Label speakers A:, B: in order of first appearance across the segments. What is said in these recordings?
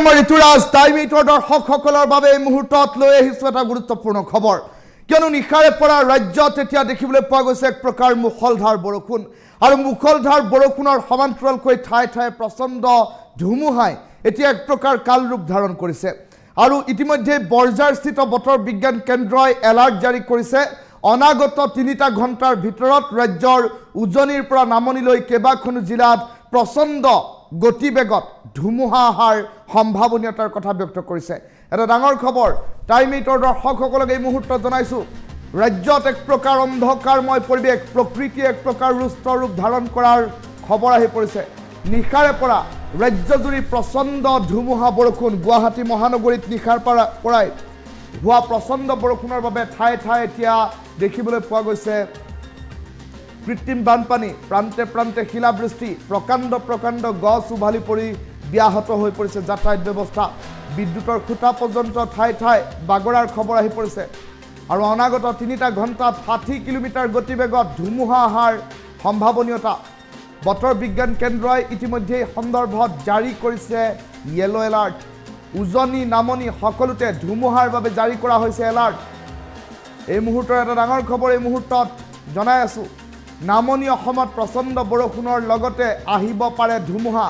A: মই ঋতুৰাজ টাইম এইটৰ দৰ্শকসকলৰ বাবে এই মুহূৰ্তত লৈ আহিছোঁ এটা গুৰুত্বপূৰ্ণ খবৰ কিয়নো নিশাৰে পৰা ৰাজ্যত এতিয়া দেখিবলৈ পোৱা গৈছে এক প্ৰকাৰ মুখলধাৰ বৰষুণ আৰু মুখলধাৰ বৰষুণৰ সমান্তৰালকৈ ঠাই ঠাই প্ৰচণ্ড ধুমুহাই এতিয়া এক প্ৰকাৰ কাল ৰূপ ধাৰণ কৰিছে আৰু ইতিমধ্যে বৰঝাৰস্থিত বতৰ বিজ্ঞান কেন্দ্ৰই এলাৰ্ট জাৰি কৰিছে অনাগত ৩টা ঘণ্টাৰ ভিতৰত ৰাজ্যৰ উজনিৰ পৰা নামনিলৈ কেইবাখনো জিলাত প্ৰচণ্ড গতিবেগত ধুমুহা অহাৰ সম্ভাৱনীয়তাৰ কথা ব্যক্ত কৰিছে এটা ডাঙৰ খবৰ টাইম এইটৰ দৰ্শকসকলক এই মুহূৰ্তত জনাইছোঁ ৰাজ্যত এক প্ৰকাৰ অন্ধকাৰময় পৰিৱেশ প্ৰকৃতিয়ে এক প্ৰকাৰ ৰুষ্ট ৰূপ ধাৰণ কৰাৰ খবৰ আহি পৰিছে নিশাৰে পৰা ৰাজ্যজুৰি প্ৰচণ্ড ধুমুহা বৰষুণ গুৱাহাটী মহানগৰীত নিশাৰ পৰাই হোৱা প্ৰচণ্ড বৰষুণৰ বাবে ঠায়ে ঠায়ে এতিয়া দেখিবলৈ পোৱা গৈছে কৃত্ৰিম বানপানী প্ৰান্তে প্ৰান্তে শিলাবৃষ্টি প্ৰকাণ্ড গছ উভালি পৰি ব্যাহত হৈ পৰিছে যাতায়াত ব্যৱস্থা বিদ্যুতৰ খুঁটা পৰ্যন্ত ঠায়ে ঠায়ে বাগৰাৰ খবৰ আহি পৰিছে আৰু অনাগত ৩টা ঘণ্টাত ৬০ কিলোমিটাৰ গতিবেগত ধুমুহা অহাৰ সম্ভাৱনীয়তা বতৰ বিজ্ঞান কেন্দ্ৰই ইতিমধ্যে সন্দৰ্ভত জাৰি কৰিছে য়েলো এলাৰ্ট উজনি নামনি সকলোতে ধুমুহাৰ বাবে জাৰি কৰা হৈছে এলাৰ্ট এই মুহূৰ্তৰ এটা ডাঙৰ খবৰ এই মুহূৰ্তত জনাই আছোঁ নামনি অসমত প্ৰচণ্ড বৰষুণৰ লগতে আহিব পাৰে ধুমুহা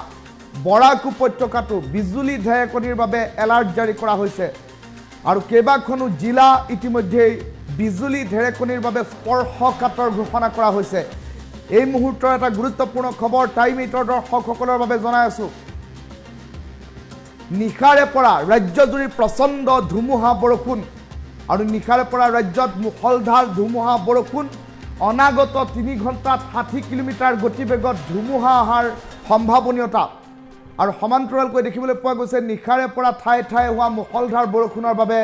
A: বৰাক উপত্যকাটো বিজুলী ঢেৰেকনিৰ বাবে এলাৰ্ট জাৰি কৰা হৈছে আৰু কেইবাখনো জিলা ইতিমধ্যে বিজুলী ঢেৰেকনিৰ বাবে স্পৰ্শকাতৰ ঘোষণা কৰা হৈছে এই মুহূৰ্তৰ এটা গুৰুত্বপূৰ্ণ খবৰ টাইম এইটৰ দৰ্শকসকলৰ বাবে জনাই আছোঁ নিশাৰে পৰা ৰাজ্যজুৰি প্ৰচণ্ড ধুমুহা বৰষুণ আৰু নিশাৰে পৰা ৰাজ্যত মুখলধাৰ ধুমুহা বৰষুণ অনাগত ৩ ঘণ্টাত ৬০ কিলোমিটাৰ গতিবেগত ধুমুহা অহাৰ সম্ভাৱনীয়তা আৰু সমান্তৰালকৈ দেখিবলৈ পোৱা গৈছে নিশাৰে পৰা ঠায়ে ঠায়ে হোৱা মুখলধাৰ বৰষুণৰ বাবে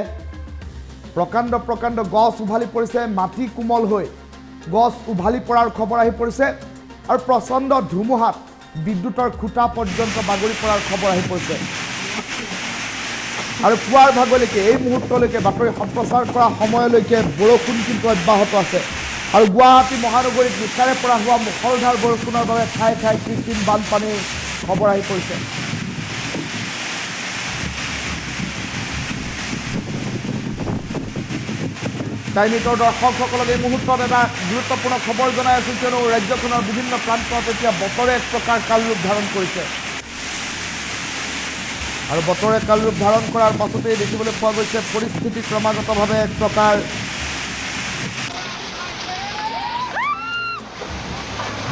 A: প্ৰকাণ্ড গছ উভালি পৰিছে মাটি কোমল হৈ গছ উভালি পৰাৰ খবৰ আহি পৰিছে আৰু প্ৰচণ্ড ধুমুহাত বিদ্যুতৰ খুঁটা পৰ্যন্ত বাগৰি পৰাৰ খবৰ আহি পৰিছে আৰু পুৱাৰ ভাগলৈকে এই মুহূৰ্তলৈকে বাতৰি সম্প্ৰচাৰ কৰা সময়লৈকে বৰষুণ কিন্তু অব্যাহত আছে আৰু গুৱাহাটী মহানগৰীত নিশাৰে পৰা হোৱা মুখলধাৰ বৰষুণৰ বাবে ঠায়ে ঠায়ে কৃত্ৰিম বানপানীৰ খবৰ আহি পৰিছে টাইম এইটৰ দৰ্শকসকলক এই মুহূৰ্তত এটা গুৰুত্বপূৰ্ণ খবৰ জনাই আছোঁ কিয়নো ৰাজ্যখনৰ বিভিন্ন প্ৰান্তত এতিয়া বতৰে এক প্ৰকাৰ কাল ৰূপ ধাৰণ কৰিছে আৰু বতৰে কাল ৰূপ ধাৰণ কৰাৰ পাছতেই দেখিবলৈ পোৱা গৈছে পৰিস্থিতি ক্ৰমাগতভাৱে এক প্ৰকাৰ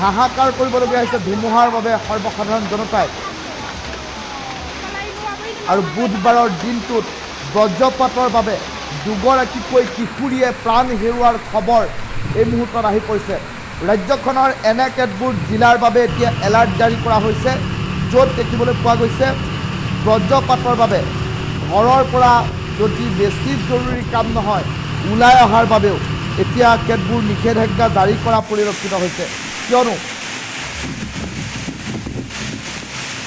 A: হাহাকাৰ কৰিবলগীয়া হৈছে ধুমুহাৰ বাবে সৰ্বসাধাৰণ জনতাই আৰু বুধবাৰৰ দিনটোত বজ্ৰপাতৰ বাবে দুগৰাকীকৈ কিশোৰীয়ে প্ৰাণ হেৰুৱাৰ খবৰ এই মুহূৰ্তত আহি পৰিছে ৰাজ্যখনৰ এনে কেতবোৰ জিলাৰ বাবে এতিয়া এলাৰ্ট জাৰি কৰা হৈছে য'ত দেখিবলৈ পোৱা গৈছে বজ্ৰপাতৰ বাবে ঘৰৰ পৰা যদি বেছি জৰুৰী কাম নহয় ওলাই অহাৰ বাবেও এতিয়া কেতবোৰ নিষেধাজ্ঞা জাৰি কৰা পৰিলক্ষিত হৈছে কিয়নো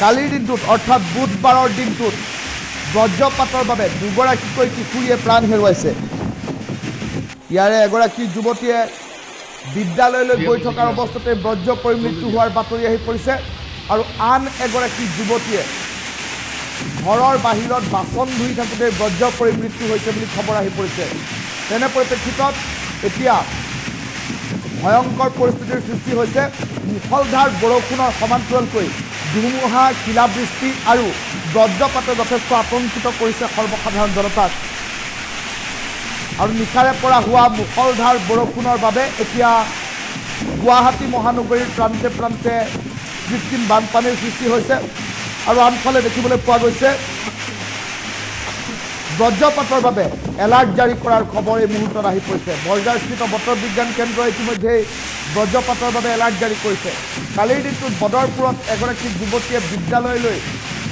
A: কালিৰ দিনটোত অৰ্থাৎ বুধবাৰৰ দিনটোত বজ্ৰপাতৰ বাবে দুগৰাকীকৈ কিশোৰীয়ে প্ৰাণ হেৰুৱাইছে ইয়াৰে এগৰাকী যুৱতীয়ে বিদ্যালয়লৈ গৈ থকাৰ অৱস্থাতে বজ্ৰ পৰি মৃত্যু হোৱাৰ বাতৰি আহি পৰিছে আৰু আন এগৰাকী যুৱতীয়ে ঘৰৰ বাহিৰত বাচন ধুই থাকোঁতে বজ্ৰ পৰি মৃত্যু হৈছে বুলি খবৰ আহি পৰিছে তেনে পৰিপ্ৰেক্ষিতত এতিয়া ভয়ংকৰ পৰিস্থিতিৰ সৃষ্টি হৈছে মুখলধাৰ বৰষুণৰ সমান্তৰালকৈ ধুমুহা শিলাবৃষ্টি আৰু বজ্ৰপাতে যথেষ্ট আতংকিত কৰিছে সৰ্বসাধাৰণ জনতাক আৰু নিশাৰে পৰা হোৱা মুখলধাৰ বৰষুণৰ বাবে এতিয়া গুৱাহাটী মহানগৰীৰ প্ৰান্তে প্ৰান্তে কৃত্ৰিম বানপানীৰ সৃষ্টি হৈছে আৰু আনফালে দেখিবলৈ পোৱা গৈছে বজ্ৰপাতৰ বাবে এলাৰ্ট জাৰি কৰাৰ খবৰ এই মুহূৰ্তত আহি পৰিছে বৰঝাৰস্থিত বতৰ বিজ্ঞান কেন্দ্ৰই ইতিমধ্যেই বজ্ৰপাতৰ বাবে এলাৰ্ট জাৰি কৰিছে কালিৰ দিনটোত বদৰপুৰত এগৰাকী যুৱতীয়ে বিদ্যালয়লৈ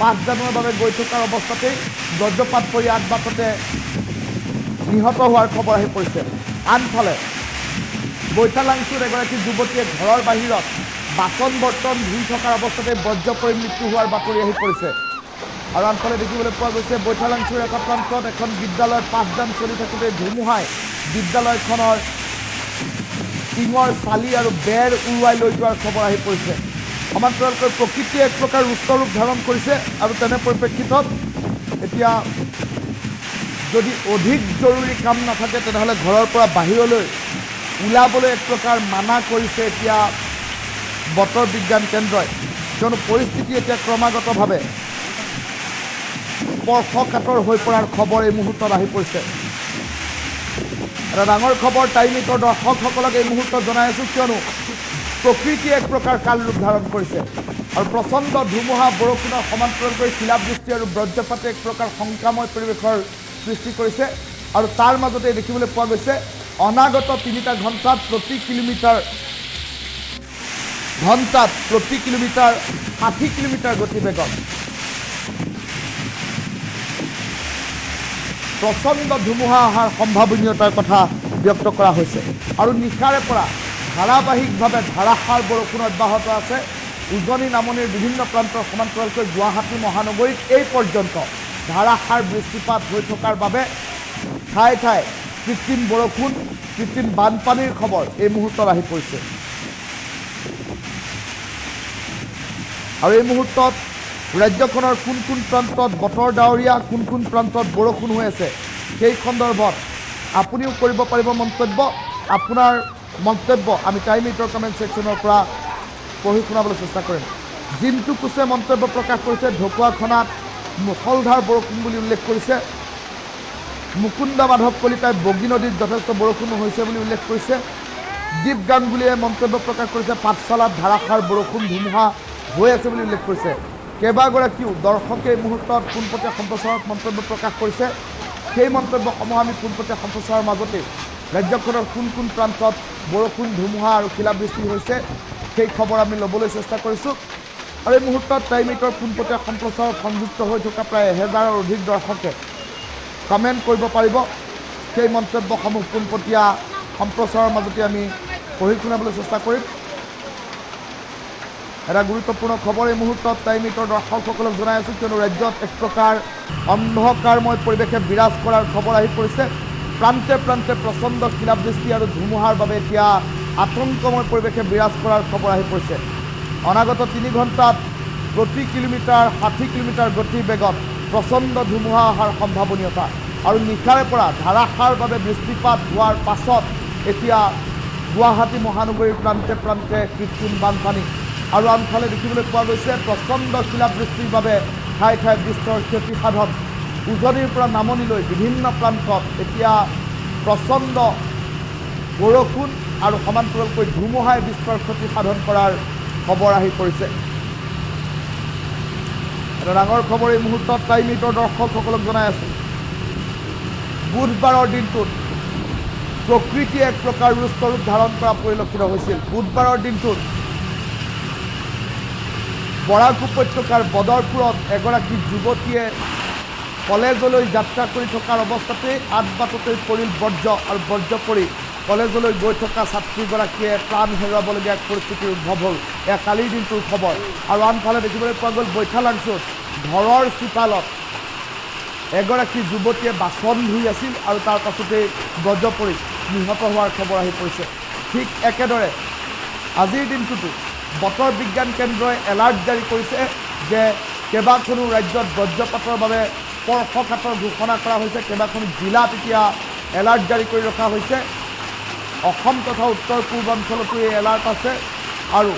A: পাঠদানৰ বাবে গৈ থকাৰ অৱস্থাতেই বজ্ৰপাত পৰি আগবাটতে নিহত হোৱাৰ খবৰ আহি পৰিছে আনফালে বৈঠালাংচুৰ এগৰাকী যুৱতীয়ে ঘৰৰ বাহিৰত বাচন বৰ্তন ধুই থকাৰ অৱস্থাতে বজ্ৰ পৰি মৃত্যু হোৱাৰ বাতৰি আহি পৰিছে আৰু আনফালে দেখিবলৈ পোৱা গৈছে বৈঠালাংচুৰ এটা প্ৰান্তত এখন বিদ্যালয়ত পাঠদান চলি থাকোঁতে ধুমুহাই বিদ্যালয়খনৰ টিঙৰ চালি আৰু বেৰ উৰুৱাই লৈ যোৱাৰ খবৰ আহি পৰিছে সমান্তৰালকৈ প্ৰকৃতিয়ে এক প্ৰকাৰ ৰুষ্ট ৰূপ ধাৰণ কৰিছে আৰু তেনে পৰিপ্ৰেক্ষিতত এতিয়া যদি অধিক জৰুৰী কাম নাথাকে তেনেহ'লে ঘৰৰ পৰা বাহিৰলৈ ওলাবলৈ এক প্ৰকাৰ মানা কৰিছে এতিয়া বতৰ বিজ্ঞান কেন্দ্ৰই, কিয়নো পৰিস্থিতি এতিয়া ক্ৰমাগতভাৱে স্পৰ্শকাতৰ হৈ পৰাৰ খবৰ এই মুহূৰ্তত আহি পৰিছে। এটা ডাঙৰ খবৰ টাইম এইটৰ দৰ্শকসকলক এই মুহূৰ্তত জনাই আছোঁ, কিয়নো প্ৰকৃতিয়ে এক প্ৰকাৰ কাল ৰূপ ধাৰণ কৰিছে আৰু প্ৰচণ্ড ধুমুহা বৰষুণৰ সমান্তৰালকৈ শিলাবৃষ্টি আৰু বজ্ৰপাতে এক প্ৰকাৰ শংকাময় পৰিৱেশৰ সৃষ্টি কৰিছে আৰু তাৰ মাজতে দেখিবলৈ পোৱা গৈছে অনাগত 3টা ঘণ্টাত প্ৰতি কিলোমিটাৰ 60 কিলোমিটাৰ গতিবেগত প্ৰচণ্ড ধুমুহা অহাৰ সম্ভাৱনীয়তাৰ কথা ব্যক্ত কৰা হৈছে আৰু নিশাৰে পৰা ধাৰাবাহিকভাৱে ধাৰাসাৰ বৰষুণ অব্যাহত আছে। উজনি নামনিৰ বিভিন্ন প্ৰান্তৰ সমান্তৰালকৈ গুৱাহাটী মহানগৰীত এই পৰ্যন্ত ধাৰাসাৰ বৃষ্টিপাত হৈ থকাৰ বাবে ঠায়ে ঠায়ে কৃত্ৰিম বৰষুণ, কৃত্ৰিম বানপানীৰ খবৰ এই মুহূৰ্তত আহি পৰিছে আৰু এই মুহূৰ্তত ৰাজ্যখনৰ কোন কোন প্ৰান্তত বতৰ ডাৱৰীয়া, কোন কোন প্ৰান্তত বৰষুণ হৈ আছে সেই সন্দৰ্ভত আপুনিও কৰিব পাৰিব মন্তব্য। আপোনাৰ মন্তব্য আমি টাইম এইটৰ কমেণ্ট ছেকশ্যনৰ পৰা পঢ়ি শুনাবলৈ চেষ্টা কৰিম। জিন্তু কোচে মন্তব্য প্ৰকাশ কৰিছে, ঢকুৱাখনাত মুষলধাৰ বৰষুণ বুলি উল্লেখ কৰিছে। মুকুন্দ মাধৱ কলিতাই বগী নদীত যথেষ্ট বৰষুণ হৈছে বুলি উল্লেখ কৰিছে। দীপ গাংগুলীয়ে মন্তব্য প্ৰকাশ কৰিছে, পাঠশালাত ধাৰাসাৰ বৰষুণ ধুমুহা হৈ আছে বুলি উল্লেখ কৰিছে। কেইবাগৰাকীও দৰ্শকে এই মুহূৰ্তত পোনপটীয়া সম্প্ৰচাৰত মন্তব্য প্ৰকাশ কৰিছে। সেই মন্তব্যসমূহ আমি পোনপটীয়া সম্প্ৰচাৰৰ মাজতে ৰাজ্যখনৰ কোন কোন প্ৰান্তত বৰষুণ ধুমুহা আৰু শিলাবৃষ্টি হৈছে সেই খবৰ আমি ল'বলৈ চেষ্টা কৰিছোঁ আৰু এই মুহূৰ্তত টাইম এইটৰ পোনপটীয়া সম্প্ৰচাৰত সংযুক্ত হৈ থকা প্ৰায় 1000ৰ অধিক দৰ্শকে কমেণ্ট কৰিব পাৰিব। সেই মন্তব্যসমূহ পোনপটীয়া সম্প্ৰচাৰৰ মাজতে আমি পঢ়ি শুনাবলৈ চেষ্টা কৰিম। এটা গুৰুত্বপূৰ্ণ খবৰ এই মুহূৰ্তত টাইম এইটৰ দৰ্শকসকলক জনাই আছোঁ, কিয়নো ৰাজ্যত এক প্ৰকাৰ অন্ধকাৰময় পৰিৱেশে বিৰাজ কৰাৰ খবৰ আহি পৰিছে। প্ৰান্তে প্ৰান্তে প্ৰচণ্ড শিলাবৃষ্টি আৰু ধুমুহাৰ বাবে এতিয়া আতংকময় পৰিৱেশে বিৰাজ কৰাৰ খবৰ আহি পৰিছে। অনাগত 3 ঘণ্টাত প্ৰতি কিলোমিটাৰ 60 কিলোমিটাৰ গতিবেগত প্ৰচণ্ড ধুমুহা অহাৰ সম্ভাৱনীয়তা আৰু নিশাৰে পৰা ধাৰাসাৰভাৱে বৃষ্টিপাত হোৱাৰ পাছত এতিয়া গুৱাহাটী মহানগৰীৰ প্ৰান্তে প্ৰান্তে কৃত্ৰিম বানপানী আৰু আনফালে দেখিবলৈ পোৱা গৈছে প্ৰচণ্ড শিলাবৃষ্টিৰ বাবে ঠায়ে ঠায়ে বিস্তৰ ক্ষতিসাধন। উজনিৰ পৰা নামনিলৈ বিভিন্ন প্ৰান্তত এতিয়া প্ৰচণ্ড বৰষুণ আৰু সমান্তৰালকৈ ধুমুহাই বিস্তৰ ক্ষতিসাধন কৰাৰ খবৰ আহি পৰিছে। এটা ডাঙৰ খবৰ এই মুহূৰ্তত টাইম এইটৰ দৰ্শকসকলক জনাই আছোঁ। বুধবাৰৰ দিনটোত প্ৰকৃতিয়ে এক প্ৰকাৰ ৰুষ্টৰূপ ধাৰণ কৰা পৰিলক্ষিত হৈছিল। বুধবাৰৰ দিনটোত বৰাক উপত্যকাৰ বদৰপুৰত এগৰাকী যুৱতীয়ে কলেজলৈ যাত্ৰা কৰি থকাৰ অৱস্থাতে আধবাটতেই পৰিল বৰ্জ্য আৰু বৰ্জ্য পৰি কলেজলৈ গৈ থকা ছাত্ৰীগৰাকীয়ে প্ৰাণ হেৰুৱাবলগীয়া পৰিস্থিতিৰ উদ্ভৱ হ'ল। এয়া কালিৰ দিনটোৰ খবৰ আৰু আনফালে দেখিবলৈ পোৱা গ'ল বৈঠালাংছুত ঘৰৰ চোতালত এগৰাকী যুৱতীয়ে বাচন ধুই আছিল আৰু তাৰ পাছতেই বৰ্জ্য পৰি নিহত হোৱাৰ খবৰ আহি পৰিছে। ঠিক একেদৰে আজিৰ দিনটোতো বতৰ বিজ্ঞান কেন্দ্ৰই এলাৰ্ট জাৰি কৰিছে যে কেইবাখনো ৰাজ্যত বজ্ৰপাতৰ বাবে স্পৰ্শকাতৰ ঘোষণা কৰা হৈছে। কেইবাখনো জিলাত এতিয়া এলাৰ্ট জাৰি কৰি ৰখা হৈছে। অসম তথা উত্তৰ পূৰ্বাঞ্চলতো এই এলাৰ্ট আছে আৰু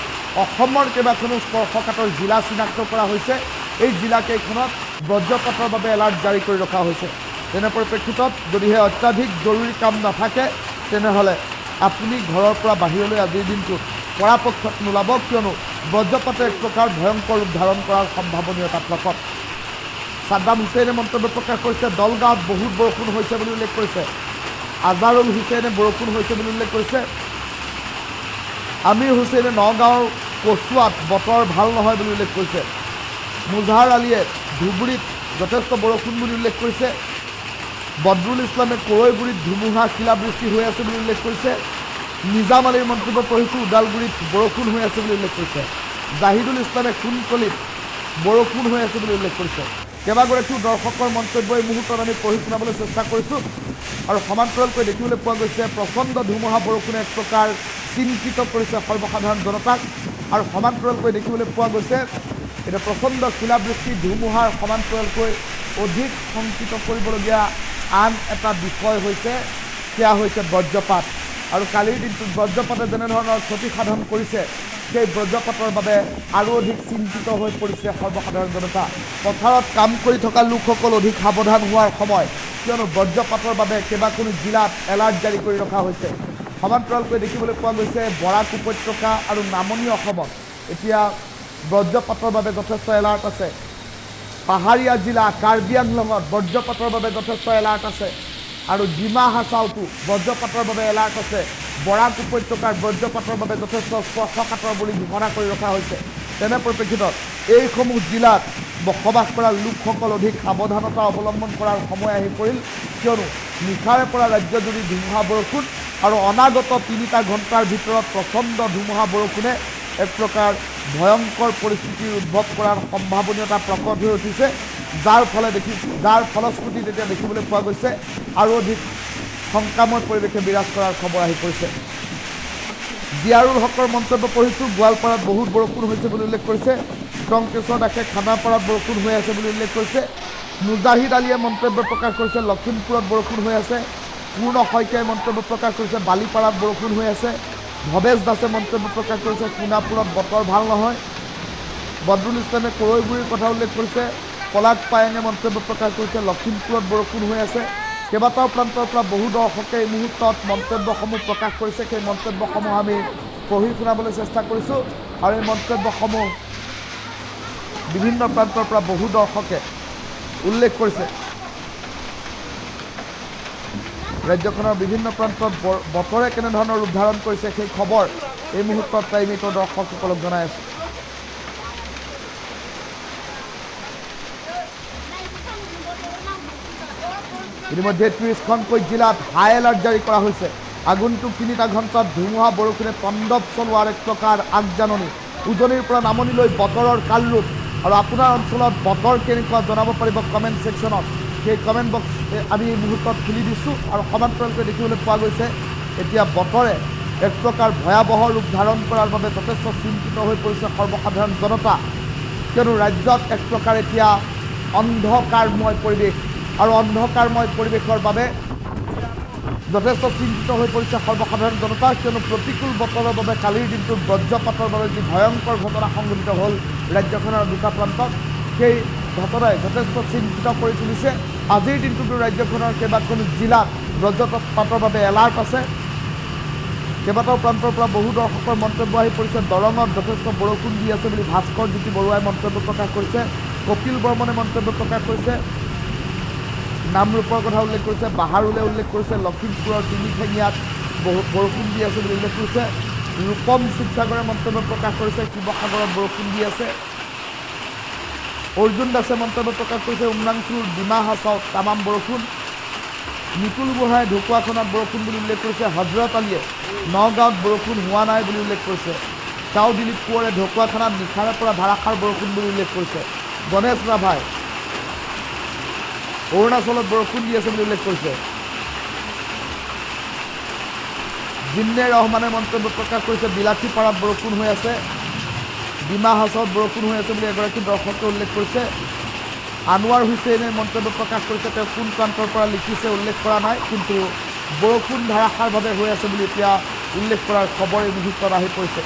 A: অসমৰ কেইবাখনো স্পৰ্শকাতৰ জিলা চিনাক্ত কৰা হৈছে। এই জিলাকেইখনত বজ্ৰপাতৰ বাবে এলাৰ্ট জাৰি কৰি ৰখা হৈছে। তেনে পৰিপ্ৰেক্ষিতত যদিহে অত্যাধিক জৰুৰী কাম নাথাকে তেনেহ'লে আপুনি ঘৰৰ পৰা বাহিৰলৈ আজিৰ দিনটোত পৰাপক্ষত নোলাব, কিয়নো বজ্ৰপাতে এক প্ৰকাৰ ভয়ংকৰ ৰূপ ধাৰণ কৰাৰ সম্ভাৱনীয়তা প্ৰকট। ছাদ্দাম হুছেইনে মন্তব্য প্ৰকাশ কৰিছে, দলগাঁৱত বহুত বৰষুণ হৈছে বুলি উল্লেখ কৰিছে। আজাৰুল হুছেইনে বৰষুণ হৈছে বুলি উল্লেখ কৰিছে। আমিৰ হুছেইনে নগাঁৱৰ কচুৱাত বতৰ ভাল নহয় বুলি উল্লেখ কৰিছে। মুজহাৰ আলীয়ে ধুবুৰীত যথেষ্ট বৰষুণ বুলি উল্লেখ কৰিছে। বদৰুল ইছলামে কৰৈগুৰিত ধুমুহা শিলাবৃষ্টি হৈ আছে বুলি উল্লেখ কৰিছে। নিজাম আলীৰ মন্তব্য পঢ়িছোঁ, ওদালগুৰিত বৰষুণ হৈ আছে বুলি উল্লেখ কৰিছে। জাহিদুল ইছলামে সোণকলিত বৰষুণ হৈ আছে বুলি উল্লেখ কৰিছে। কেইবাগৰাকীও দৰ্শকৰ মন্তব্য এই মুহূৰ্তত আমি পঢ়ি শুনাবলৈ চেষ্টা কৰিছোঁ আৰু সমান্তৰালকৈ দেখিবলৈ পোৱা গৈছে প্ৰচণ্ড ধুমুহা বৰষুণে এক প্ৰকাৰ চিন্তিত কৰিছে সৰ্বসাধাৰণ জনতাক আৰু সমান্তৰালকৈ দেখিবলৈ পোৱা গৈছে এতিয়া প্ৰচণ্ড শিলাবৃষ্টি ধুমুহাৰ সমান্তৰালকৈ অধিক শংকিত কৰিবলগীয়া আন এটা বিষয় হৈছে সেয়া হৈছে বজ্ৰপাত। আৰু কালিৰ দিনটোত বজ্ৰপাতে যেনেধৰণৰ ক্ষতি সাধন কৰিছে সেই বজ্ৰপাতৰ বাবে আৰু অধিক চিন্তিত হৈ পৰিছে সৰ্বসাধাৰণ জনতা। পথাৰত কাম কৰি থকা লোকসকল অধিক সাৱধান হোৱাৰ সময়, কিয়নো বজ্ৰপাতৰ বাবে কেইবাখনো জিলাত এলাৰ্ট জাৰি কৰি ৰখা হৈছে। সমান্তৰালকৈ দেখিবলৈ পোৱা গৈছে বৰাক উপত্যকা আৰু নামনি অসমত এতিয়া বজ্ৰপাতৰ বাবে যথেষ্ট এলাৰ্ট আছে। পাহাৰীয়া জিলা কাৰ্বি আংলঙত বজ্ৰপাতৰ বাবে যথেষ্ট এলাৰ্ট আছে আৰু ডিমা হাছাওতো বজ্ৰপাতৰ বাবে এলাৰ্ট আছে। বৰাক উপত্যকাৰ বজ্ৰপাতৰ বাবে যথেষ্ট স্পৰ্শকাতৰ বুলি ঘোষণা কৰি ৰখা হৈছে। তেনে পৰিপ্ৰেক্ষিতত এইসমূহ জিলাত বসবাস কৰা লোকসকল অধিক সাৱধানতা অৱলম্বন কৰাৰ সময় আহি পৰিল, কিয়নো নিশাৰে পৰা ৰাজ্যজুৰি ধুমুহা বৰষুণ আৰু অনাগত ৩টা ঘণ্টাৰ ভিতৰত প্ৰচণ্ড ধুমুহা বৰষুণে এক প্ৰকাৰ ভয়ংকৰ পৰিস্থিতিৰ উদ্ভৱ কৰাৰ সম্ভাৱনীয়তা প্ৰকট হৈ উঠিছে, যাৰ ফলশ্ৰুতিত এতিয়া দেখিবলৈ পোৱা গৈছে আৰু অধিক শংকাময় পৰিৱেশে বিৰাজ কৰাৰ খবৰ আহি পৰিছে। জিয়াৰুল হকৰ মন্তব্য পঢ়িছোঁ, গোৱালপাৰাত বহুত বৰষুণ হৈছে বুলি উল্লেখ কৰিছে। টংকেশ্বৰ দাসে খানাপাৰাত বৰষুণ হৈ আছে বুলি উল্লেখ কৰিছে। মুজাহিদ আলীয়ে মন্তব্য প্ৰকাশ কৰিছে লখিমপুৰত বৰষুণ হৈ আছে। পূৰ্ণ শইকীয়াই মন্তব্য প্ৰকাশ কৰিছে বালিপাৰাত বৰষুণ হৈ আছে। ভৱেশ দাসে মন্তব্য প্ৰকাশ কৰিছে সোণাপুৰত বতৰ ভাল নহয়। বদৰুল ইছলামে কৰৈগুৰিৰ কথা উল্লেখ কৰিছে। পলাশ পায়েঙে মন্তব্য প্ৰকাশ কৰিছে লখিমপুৰত বৰষুণ হৈ আছে। কেইবাটাও প্ৰান্তৰ পৰা বহু দৰ্শকে এই মুহূৰ্তত মন্তব্যসমূহ প্ৰকাশ কৰিছে। সেই মন্তব্যসমূহ আমি পঢ়ি শুনাবলৈ চেষ্টা কৰিছোঁ আৰু এই মন্তব্যসমূহ বিভিন্ন প্ৰান্তৰ পৰা বহু দৰ্শকে উল্লেখ কৰিছে। ৰাজ্যখনৰ বিভিন্ন প্ৰান্তত বতৰে কেনেধৰণৰ ৰূপ ধাৰণ কৰিছে সেই খবৰ এই মুহূৰ্তত টাইমিটৰ দৰ্শকসকলক জনাই আছোঁ। ইতিমধ্যে ৩০খনকৈ জিলাত হাই এলাৰ্ট জাৰি কৰা হৈছে। আগন্তুক ৩টা ঘণ্টাত ধুমুহা বৰষুণে তণ্ডৱ চলোৱাৰ এক প্ৰকাৰ আগজাননী। উজনিৰ পৰা নামনিলৈ বতৰৰ কালৰূপ আৰু আপোনাৰ অঞ্চলত বতৰ কেনেকুৱা জনাব পাৰিব কমেণ্ট ছেকশ্যনত। সেই কমেণ্ট বক্স আমি এই মুহূৰ্তত খুলি দিছোঁ আৰু সমান্তৰালকৈ দেখিবলৈ পোৱা গৈছে এতিয়া বতৰে এক প্ৰকাৰ ভয়াৱহ ৰূপ ধাৰণ কৰাৰ বাবে যথেষ্ট চিন্তিত হৈ পৰিছে সৰ্বসাধাৰণ জনতা, কিয়নো ৰাজ্যত এক প্ৰকাৰ এতিয়া অন্ধকাৰময় পৰিৱেশ আৰু অন্ধকাৰময় পৰিৱেশৰ বাবে যথেষ্ট চিন্তিত হৈ পৰিছে সৰ্বসাধাৰণ জনতা, কিয়নো প্ৰতিকূল বতৰৰ বাবে কালিৰ দিনটোত বজ্ৰপাতৰ বাবে যি ভয়ংকৰ ঘটনা সংঘটিত হ'ল ৰাজ্যখনৰ দুটা প্ৰান্তত, সেই ঘটনাই যথেষ্ট চিন্তিত কৰি তুলিছে। আজিৰ দিনটোতো ৰাজ্যখনৰ কেইবাখনো জিলাত বজ্ৰপাতৰ বাবে এলাৰ্ট আছে। কেইবাটাও প্ৰান্তৰ পৰা বহু দৰ্শকৰ মন্তব্য আহি পৰিছে। দৰঙত যথেষ্ট বৰষুণ দি আছে বুলি ভাস্কৰ জ্যোতি বৰুৱাই মন্তব্য প্ৰকাশ কৰিছে। কপিল বৰ্মনে মন্তব্য প্ৰকাশ কৰিছে। নামৰূপৰ কথা উল্লেখ কৰিছে। বাহাৰুলে উল্লেখ কৰিছে। লখিমপুৰৰ তিনিঠেঙীয়াত বৰষুণ দি আছে বুলি উল্লেখ কৰিছে। ৰূপম শিৱসাগৰে মন্তব্য প্ৰকাশ কৰিছে শিৱসাগৰত বৰষুণ দি আছে। অৰ্জুন দাসে মন্তব্য প্ৰকাশ কৰিছে উমৰাংচুৰ ডিমা হাছাওত তামাম বৰষুণ। নিতুল গোহাঁই ঢকুৱাখনাত বৰষুণ বুলি উল্লেখ কৰিছে। হজৰত আলীয়ে নগাঁৱত বৰষুণ হোৱা নাই বুলি উল্লেখ কৰিছে। চাও দিলীপ কোঁৱৰে ঢকুৱাখানাত নিশাৰে পৰা ধাৰাসাৰ বৰষুণ বুলি উল্লেখ কৰিছে। গণেশ ৰাভাই অৰুণাচলত বৰষুণ দি আছে বুলি উল্লেখ কৰিছে। জিন্নে ৰহমানে মন্তব্য প্ৰকাশ কৰিছে বিলাসীপাৰাত বৰষুণ হৈ আছে। ডিমা হাছাওত বৰষুণ হৈ আছে বুলি এগৰাকী দৰ্শকে উল্লেখ কৰিছে। আনোৱাৰ হুছেইনে মন্তব্য প্ৰকাশ কৰিছে। তেওঁ কোন প্ৰান্তৰ পৰা লিখিছে উল্লেখ কৰা নাই, কিন্তু বৰষুণ ধাৰাসাৰভাৱে হৈ আছে বুলি এতিয়া উল্লেখ কৰাৰ খবৰ এই মুহূৰ্তত আহি পৰিছে।